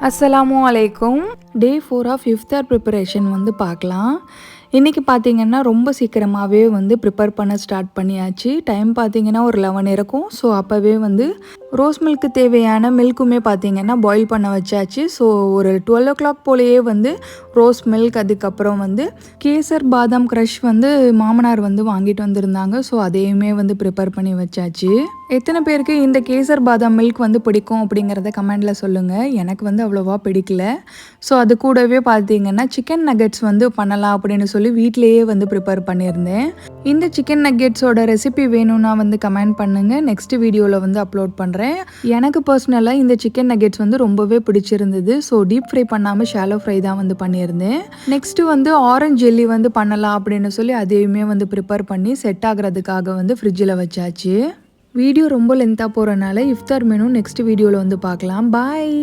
அஸ்ஸலாமு அலைக்கும். டே 4 of iftar preparation வந்து பார்க்கலாம். இன்றைக்கி பார்த்திங்கன்னா ரொம்ப சீக்கிரமாகவே வந்து ப்ரிப்பேர் பண்ண ஸ்டார்ட் பண்ணியாச்சு. டைம் பார்த்திங்கன்னா ஒரு 11 இருக்கும். ஸோ அப்போவே வந்து ரோஸ் மில்க்கு தேவையான மில்க்குமே பார்த்திங்கன்னா பாயில் பண்ண வச்சாச்சு. ஸோ ஒரு 12 o'clock போலேயே வந்து ரோஸ் மில்க், அதுக்கப்புறம் வந்து கேசர் பாதாம் க்ரஷ் வந்து மாமனார் வந்து வாங்கிட்டு வந்திருந்தாங்க. ஸோ அதையுமே வந்து ப்ரிப்பேர் பண்ணி வச்சாச்சு. எத்தனை பேருக்கு இந்த கேசர் பாதாம் மில்க் வந்து பிடிக்கும் அப்படிங்கிறத கமெண்டில் சொல்லுங்கள். எனக்கு வந்து அவ்வளோவா பிடிக்கல. ஸோ அது கூடவே பார்த்திங்கன்னா சிக்கன் நக்கெட்ஸ் வந்து பண்ணலாம் அப்படின்னு சொல்லி வீட்டிலேயே வந்து ப்ரிப்பேர் பண்ணியிருந்தேன். இந்த சிக்கன் நக்கெட்ஸோட ரெசிபி வேணும்னா வந்து கமெண்ட் பண்ணுங்கள். நெக்ஸ்ட் வீடியோவில் வந்து அப்லோட் பண்ணுறேன். எனக்கு பர்சனலாக இந்த சிக்கன் நக்கெட்ஸ் வந்து ரொம்பவே பிடிச்சிருந்தது. ஸோ டீப் ஃப்ரை பண்ணாமல் ஷாலோ ஃப்ரை தான் வந்து பண்ணியிருந்தேன். நெக்ஸ்ட்டு வந்து ஆரஞ்ச் ஜெல்லி வந்து பண்ணலாம் அப்படின்னு சொல்லி அதையுமே வந்து ப்ரிப்பேர் பண்ணி செட் ஆகிறதுக்காக வந்து ஃப்ரிட்ஜில் வச்சாச்சு. வீடியோ ரொம்ப லென்த்தாக போகிறனால இஃப்தார் மெனு நெக்ஸ்ட் வீடியோவில் வந்து பார்க்கலாம். பாய்.